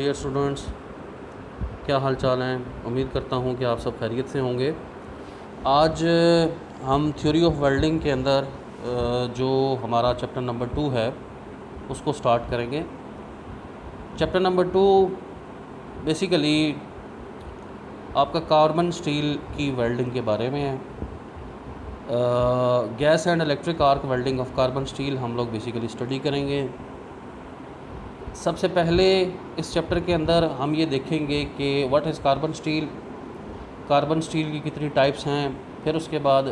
Dear students, क्या हाल चाल हैं। उम्मीद करता हूँ कि आप सब खैरियत से होंगे। आज हम थ्योरी ऑफ वेल्डिंग के अंदर जो हमारा चैप्टर नंबर 2 है उसको स्टार्ट करेंगे। चैप्टर नंबर 2 बेसिकली आपका कार्बन स्टील की वेल्डिंग के बारे में है। Gas and electric arc welding of carbon steel हम लोग बेसिकली स्टडी करेंगे। सबसे पहले इस चैप्टर के अंदर हम ये देखेंगे कि what is carbon steel, carbon steel की कितनी टाइप्स हैं। फिर उसके बाद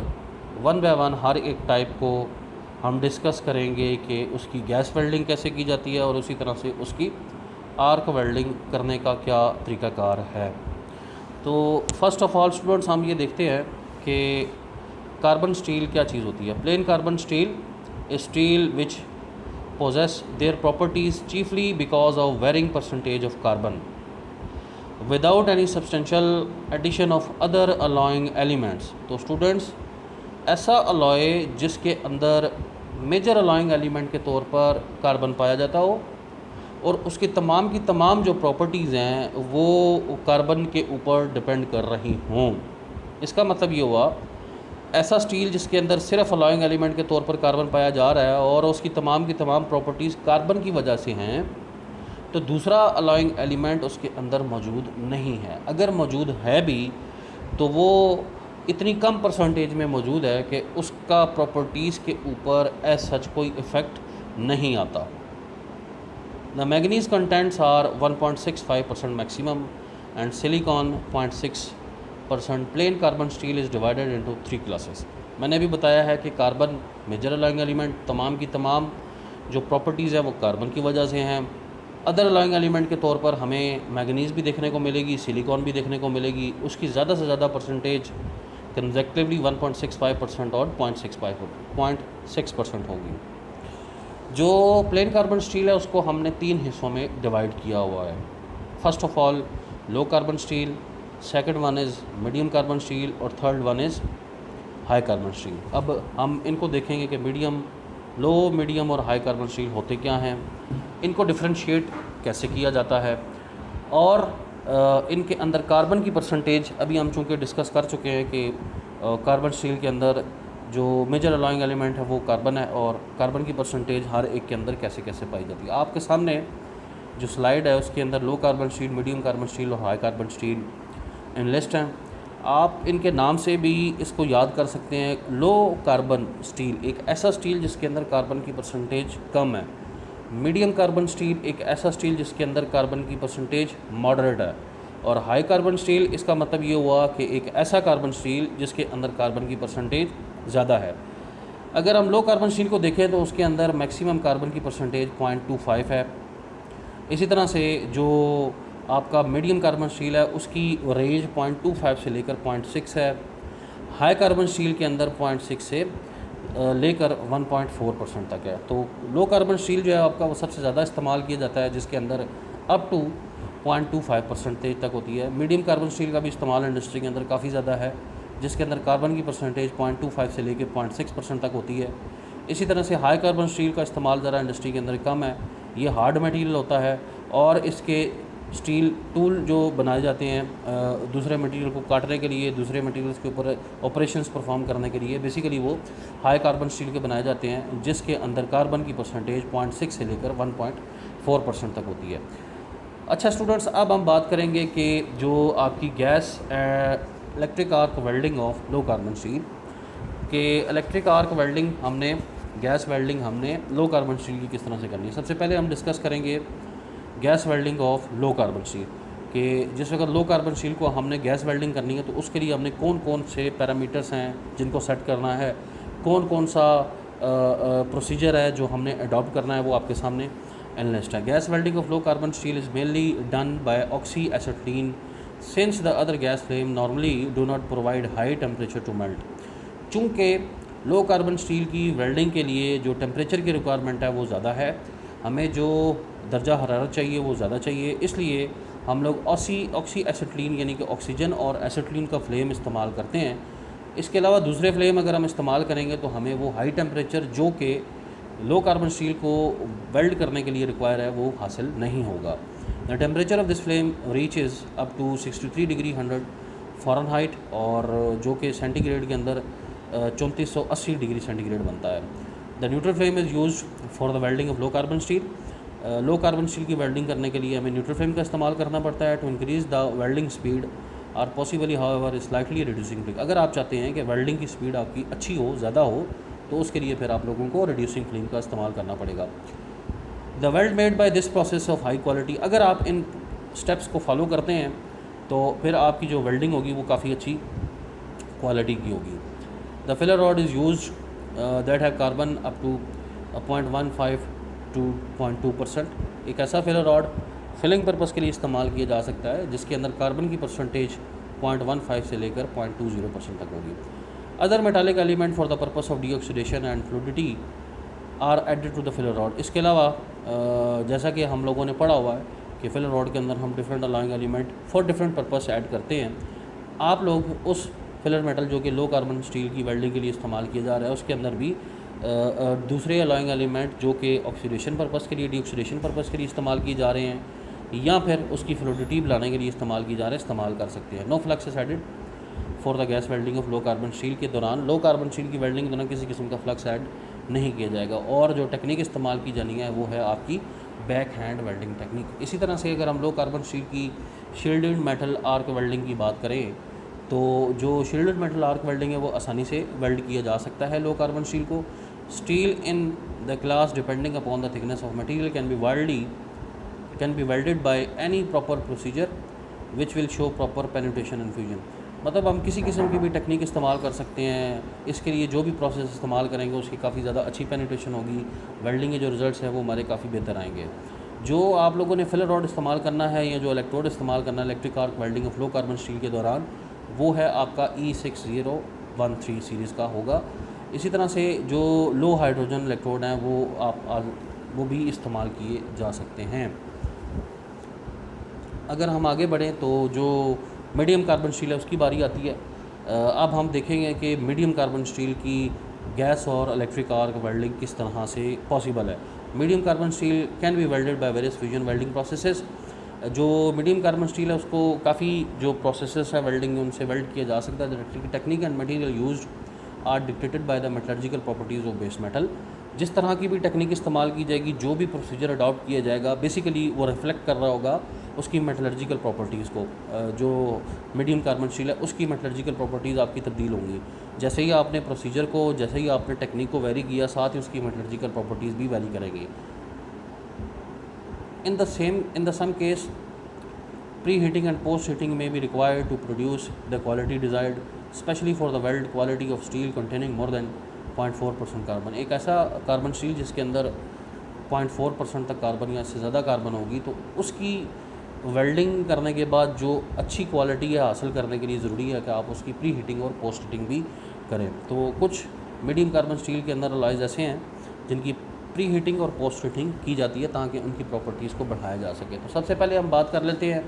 वन बाय वन हर एक टाइप को हम डिस्कस करेंगे कि उसकी गैस वेल्डिंग कैसे की जाती है और उसी तरह से उसकी आर्क वेल्डिंग करने का क्या तरीक़ाकार है। तो फर्स्ट ऑफ ऑल स्टूडेंट्स, हम ये देखते हैं कि कार्बन स्टील क्या चीज़ होती है। Plane carbon steel which possess their properties chiefly because of varying percentage of carbon without any substantial addition of other alloying elements। तो स्टूडेंट्स, ऐसा अलॉय जिसके अंदर मेजर अलॉइंग एलिमेंट के तौर पर कार्बन पाया जाता हो और उसकी तमाम की तमाम जो प्रॉपर्टीज़ हैं वो कार्बन के ऊपर डिपेंड कर रही हों। इसका मतलब ये हुआ, ऐसा स्टील जिसके अंदर सिर्फ अलॉइंग एलिमेंट के तौर पर कार्बन पाया जा रहा है और उसकी तमाम की तमाम प्रॉपर्टीज़ कार्बन की वजह से हैं, तो दूसरा अलॉइंग एलिमेंट उसके अंदर मौजूद नहीं है। अगर मौजूद है भी तो वो इतनी कम परसेंटेज में मौजूद है कि उसका प्रॉपर्टीज़ के ऊपर एज सच कोई इफ़ेक्ट नहीं आता। The manganese contents are 1.65% maximum and silicon 0.6%। Plain carbon steel is divided into 3 classes. मैंने भी बताया है कि कार्बन मेजर अलॉइंग एलिमेंट तमाम की तमाम जो प्रॉपर्टीज़ हैं वो कार्बन की वजह से हैं। अदर अलॉइंग एलिमेंट के तौर पर हमें मैग्नीज़ भी देखने को मिलेगी, सिलिकॉन भी देखने को मिलेगी। उसकी ज़्यादा से ज़्यादा परसेंटेज कंजेक्टिवली 1.65% और 0.6% होगी। जो प्लेन कार्बन स्टील है उसको हमने 3 हिस्सों में डिवाइड किया हुआ है। First of all low carbon steel, second one is medium carbon steel और third one is high carbon steel. अब हम इनको देखेंगे कि लो, मीडियम और हाई कार्बन स्टील होते क्या हैं, इनको डिफ्रेंशिएट कैसे किया जाता है और इनके अंदर कार्बन की परसेंटेज अभी हम चूँकि डिस्कस कर चुके हैं कि कार्बन स्टील के अंदर जो मेजर अलॉइंग एलिमेंट है वो कार्बन है और कार्बन की परसेंटेज हर एक के अंदर कैसे कैसे पाई जाती है। आपके सामने जो स्लाइड है उसके अंदर low carbon steel, medium carbon steel और high carbon steel in list हैं। आप इनके नाम से भी इसको याद कर सकते हैं। लो कार्बन स्टील एक ऐसा स्टील जिसके अंदर कार्बन की परसेंटेज कम है। मीडियम कार्बन स्टील एक ऐसा स्टील जिसके अंदर कार्बन की परसेंटेज मॉडरेट है। और हाई कार्बन स्टील इसका मतलब ये हुआ कि एक ऐसा कार्बन स्टील जिसके अंदर कार्बन की परसेंटेज ज़्यादा है। अगर हम लो कार्बन स्टील को देखें तो उसके अंदर मैक्सिमम कार्बन की परसेंटेज 0.25 है। इसी तरह से जो आपका मीडियम कार्बन स्टील है उसकी रेंज 0.25 से लेकर 0.6 है। हाई कार्बन स्टील के अंदर 0.6 से लेकर 1.4% तक है। तो लो कार्बन स्टील जो है आपका वो सबसे ज़्यादा इस्तेमाल किया जाता है जिसके अंदर अप टू 0.25% तक होती है। मीडियम कार्बन स्टील का भी इस्तेमाल इंडस्ट्री के अंदर काफ़ी ज़्यादा है जिसके अंदर कार्बन की परसेंटेज 0.25 से लेकर 0.6% तक होती है। इसी तरह से हाई कार्बन स्टील का इस्तेमाल ज़रा इंडस्ट्री के अंदर कम है। ये हार्ड मटेरियल होता है और इसके स्टील टूल जो बनाए जाते हैं दूसरे मटेरियल को काटने के लिए, दूसरे मटेरियल्स के ऊपर ऑपरेशंस परफॉर्म करने के लिए, बेसिकली वो हाई कार्बन स्टील के बनाए जाते हैं जिसके अंदर कार्बन की परसेंटेज 0.6 से लेकर 1.4% तक होती है। अच्छा स्टूडेंट्स, अब हम बात करेंगे कि जो आपकी gas electric arc welding of low carbon steel के इलेक्ट्रिक आर्क वेल्डिंग हमने, गैस वेल्डिंग हमने लो कार्बन स्टील की किस तरह से करनी है। सबसे पहले हम डिस्कस करेंगे gas welding of low carbon steel कि जिस वक्त लो कार्बन स्टील को हमने गैस वेल्डिंग करनी है तो उसके लिए हमने कौन कौन से पैरामीटर्स हैं जिनको सेट करना है, कौन कौन सा प्रोसीजर है जो हमने अडॉप्ट करना है, वो आपके सामने एनालिस्ट है। Gas welding of low carbon steel is mainly done by oxy acetylene since the other gas flame normally do not provide high temperature to melt. चूँकि लो कार्बन स्टील की वेल्डिंग के लिए जो टेम्परेचर की requirement है वो ज़्यादा है, हमें जो दर्जा हरारत चाहिए वो ज़्यादा चाहिए, इसलिए हम लोग ऑक्सी एसिटिलीन यानी कि ऑक्सीजन और एसिटिलीन का फ्लेम इस्तेमाल करते हैं। इसके अलावा दूसरे फ्लेम अगर हम इस्तेमाल करेंगे तो हमें वो हाई टेम्परेचर जो कि लो कार्बन स्टील को वेल्ड करने के लिए रिक्वायर है वो हासिल नहीं होगा। The temperature of this flame reaches up to 63 degree 100 Fahrenheit, और जो कि सेंटीग्रेड के अंदर 3480 डिग्री सेंटीग्रेड बनता है। The neutral flame is use for the welding of low carbon steel. Low carbon steel की वेल्डिंग करने के लिए हमें न्यूट्रल फ्लेम का इस्तेमाल करना पड़ता है। To increase the welding speed are possibly however slightly reducing flame. अगर आप चाहते हैं कि वेल्डिंग की स्पीड आपकी अच्छी हो, ज़्यादा हो, तो उसके लिए फिर आप लोगों को रिड्यूसिंग फ्लेम का इस्तेमाल करना पड़ेगा। The weld made by this process of high quality. अगर आप इन स्टेप्स को फॉलो करते हैं तो फिर आपकी जो वेल्डिंग होगी वो काफ़ी अच्छी क्वालिटी की होगी। The filler rod is use that have carbon up to 0.15 to 0.2%। एक ऐसा फिलर रॉड फिलिंग पर्पज़ के लिए इस्तेमाल किया जा सकता है जिसके अंदर कार्बन की परसेंटेज 0.15 से लेकर 0.20% तक होगी। Other metallic element for the purpose of deoxidation and fluidity are added to the filler rod. इसके अलावा जैसा कि हम लोगों ने पढ़ा हुआ है कि फिलर रॉड के अंदर हम different alloying element for different purpose add करते हैं। आप लोग उस फिलर मेटल जो कि लो कार्बन स्टील की वेल्डिंग के लिए इस्तेमाल किया जा रहा है उसके अंदर भी दूसरे अलॉइंग एलिमेंट जो कि ऑक्सीडेशन पर्पस के लिए, डीऑक्सीडेशन पर्पस के लिए इस्तेमाल किए जा रहे हैं या फिर उसकी फ्लूडिटी बनाने के लिए इस्तेमाल किए जा रहे हैं, इस्तेमाल कर सकते हैं। No flux is added for the gas welding of low carbon steel के दौरान, लो कार्बन स्टील की वेल्डिंग के दौरान किसी किस्म का फ्लक्स ऐड नहीं किया जाएगा। और जो टेक्निक इस्तेमाल की जानी है वो है आपकी बैक हैंड वेल्डिंग टेक्निक। इसी तरह से अगर हम लो कार्बन स्टील की शील्डेड मेटल आर्क वेल्डिंग की बात करें तो जो शील्डेड मेटल आर्क वेल्डिंग है वो आसानी से वेल्ड किया जा सकता है लो कार्बन स्टील को। Steel in the class depending upon the thickness of material can be welded by any proper procedure which will show proper penetration and fusion. मतलब हम किसी किस्म की भी टेक्निक इस्तेमाल कर सकते हैं, इसके लिए जो भी प्रोसेस इस्तेमाल करेंगे उसकी काफ़ी ज़्यादा अच्छी पेनिट्रेशन होगी, वेल्डिंग के जो रिजल्ट्स हैं वो हमारे काफ़ी बेहतर आएंगे। जो आप लोगों ने फिलर रॉड इस्तेमाल करना है या जो इलेक्ट्रोड इस्तेमाल करना है electric arc welding of low carbon steel के दौरान, वो है आपका E6013 सीरीज़ का होगा। इसी तरह से जो लो हाइड्रोजन इलेक्ट्रोड हैं वो भी इस्तेमाल किए जा सकते हैं। अगर हम आगे बढ़ें तो जो मीडियम कार्बन स्टील है उसकी बारी आती है। अब हम देखेंगे कि मीडियम कार्बन स्टील की गैस और इलेक्ट्रिक आर्क वेल्डिंग किस तरह से पॉसिबल है। Medium carbon steel can be welded by various fusion welding processes. जो मीडियम कार्बन स्टील है उसको काफ़ी जो प्रोसेसेस है वेल्डिंग में उनसे वेल्ड किया जा सकता है। Technique and material used are dictated by the metallurgical properties of base metal. जिस तरह की भी टेक्निक इस्तेमाल की जाएगी, जो भी प्रोसीजर अडॉप्ट किया जाएगा, बेसिकली वो रिफ्लेक्ट कर रहा होगा उसकी मेटलर्जिकल प्रॉपर्टीज़ को। जो मीडियम कार्बन स्टील है उसकी मेटलर्जिकल प्रॉपर्टीज़ आपकी तब्दील होंगी। जैसे ही आपने प्रोसीजर को, जैसे ही आपने टेक्निक को वेरी किया, साथ ही उसकी मेटलर्जिकल प्रॉपर्टीज़ भी वेरी करेंगी। In the some case, preheating and post-heating may be required to produce the quality desired, especially for the weld quality of steel containing more than 0.4% carbon. एक ऐसा carbon steel जिसके अंदर 0.4% तक carbon या इससे ज़्यादा कार्बन होगी, तो उसकी वेल्डिंग करने के बाद जो अच्छी क्वालिटी है हासिल करने के लिए ज़रूरी है कि आप उसकी प्री हीटिंग और पोस्ट हीटिंग भी करें। तो कुछ मीडियम कार्बन स्टील के अंदर अलॉयज़ ऐसे हैं जिनकी प्री हीटिंग और पोस्ट हीटिंग की जाती है ताकि उनकी प्रॉपर्टीज़ को बढ़ाया जा सके। तो सबसे पहले हम बात कर लेते हैं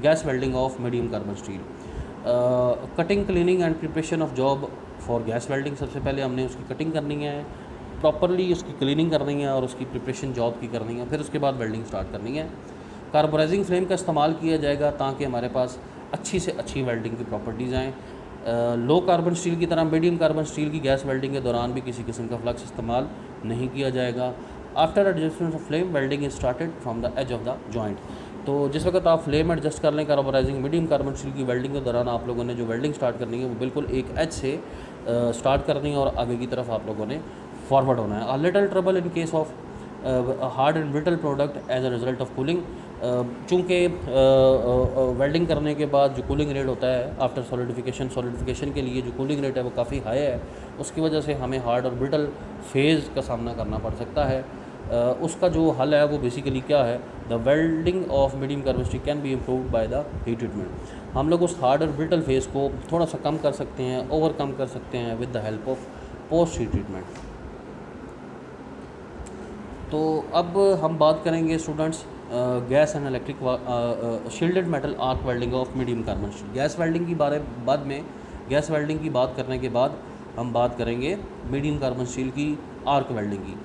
gas welding of medium carbon steel. Cutting, cleaning and preparation of job for gas welding. सबसे पहले हमने उसकी कटिंग करनी है, प्रॉपरली उसकी क्लीनिंग करनी है और उसकी प्रिपरेशन जॉब की करनी है, फिर उसके बाद वेल्डिंग स्टार्ट करनी है। कार्बोराइजिंग फ्लेम का इस्तेमाल किया जाएगा ताकि हमारे पास अच्छी से अच्छी वेल्डिंग की प्रॉपर्टीज़ आएँ। लो कार्बन स्टील की तरह मीडियम कार्बन स्टील की गैस वेल्डिंग के दौरान भी किसी किस्म का फ्लक्स इस्तेमाल नहीं किया जाएगा। After adjustment of flame welding is started from the edge of the joint. तो जिस वक्त आप फ्लेम एडजस्ट कर लें कार्बोराइजिंग मीडियम कार्बन स्टील की वेल्डिंग के दौरान, आप लोगों ने जो वेल्डिंग स्टार्ट करनी है वो बिल्कुल एक एज से स्टार्ट करनी है और आगे की तरफ आप लोगों ने फॉरवर्ड होना है। A little trouble in case of hard and brittle product as a result of cooling. चूँकि वेल्डिंग करने के बाद जो कूलिंग रेट होता है आफ्टर सॉलिडिफिकेशन के लिए जो कूलिंग रेट है वो काफ़ी हाई है, उसकी वजह से हमें हार्ड और ब्रिटल फेज़ का सामना करना पड़ सकता है। उसका जो हल है वो बेसिकली क्या है, the welding of medium carbon steel can be improved by the heat treatment. हम लोग उस हार्ड और ब्रिटल फेज़ को थोड़ा सा कम कर सकते हैं, ओवरकम कर सकते हैं with the help of post heat treatment. तो अब हम बात करेंगे students gas and electric shielded metal arc welding of medium carbon steel. Gas welding की बाद में गैस वेल्डिंग की बात करने के बाद हम बात करेंगे मीडियम कार्बन स्टील की आर्क वेल्डिंग की।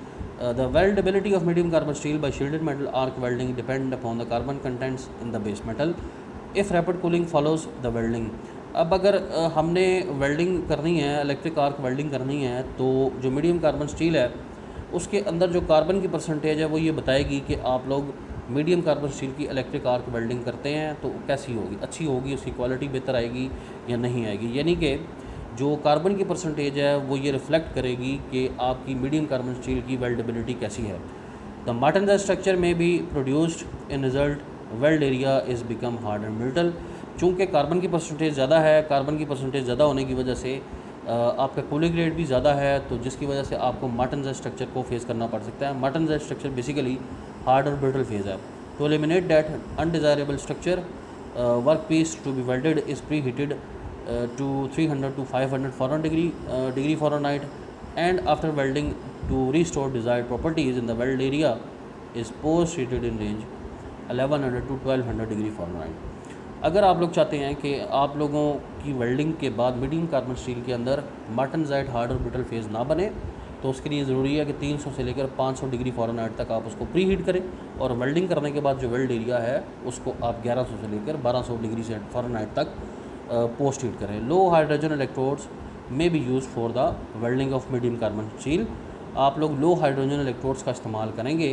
The weldability of medium carbon steel by shielded metal arc welding depend upon the carbon contents in the base metal. If rapid cooling follows the welding. अब अगर हमने welding करनी है, electric arc welding करनी है, तो जो मीडियम कार्बन स्टील है उसके अंदर जो कार्बन की परसेंटेज है वो ये बताएगी कि आप लोग मीडियम कार्बन स्टील की इलेक्ट्रिक आर्क वेल्डिंग करते हैं तो कैसी होगी, अच्छी होगी, उसकी क्वालिटी बेहतर आएगी या नहीं आएगी। यानी कि जो कार्बन की परसेंटेज है वो ये रिफ्लेक्ट करेगी कि आपकी मीडियम कार्बन स्टील की वेल्डेबिलिटी कैसी है। द मार्टिनजाइट स्ट्रक्चर में be produced in result weld area is become hard and brittle. चूँकि कार्बन की परसेंटेज ज़्यादा है, कार्बन की परसेंटेज ज़्यादा होने की वजह से आपका कूलिंग रेट भी ज़्यादा है, तो जिसकी वजह से आपको मार्टिनजाइट स्ट्रक्चर को फेस करना पड़ सकता है। मार्टिनजाइट स्ट्रक्चर बेसिकली हार्ड और ब्रिटल फेज है। To eliminate that undesirable structure, work piece to be welded is pre heated to 300 to 500 degree Fahrenheit, and after welding to restore desired properties in the weld area is post heated in range 1100 to 1200 degree Fahrenheit। अगर आप लोग चाहते हैं कि आप लोगों की welding के बाद मीडियम कार्बन स्टील के अंदर मार्टिनजाइट हार्ड और ब्रिटल फेज़ ना बने, तो उसके लिए ज़रूरी है कि 300 से लेकर 500 डिग्री फ़ारेनहाइट तक आप उसको प्री हीट करें, और वेल्डिंग करने के बाद जो वेल्ड एरिया है उसको आप 1100 से लेकर 1200 डिग्री फ़ारेनहाइट तक पोस्ट हीट करें। Low hydrogen electrodes may be used for the welding of medium carbon steel. आप लोग लो हाइड्रोजन इलेक्ट्रोड्स का इस्तेमाल करेंगे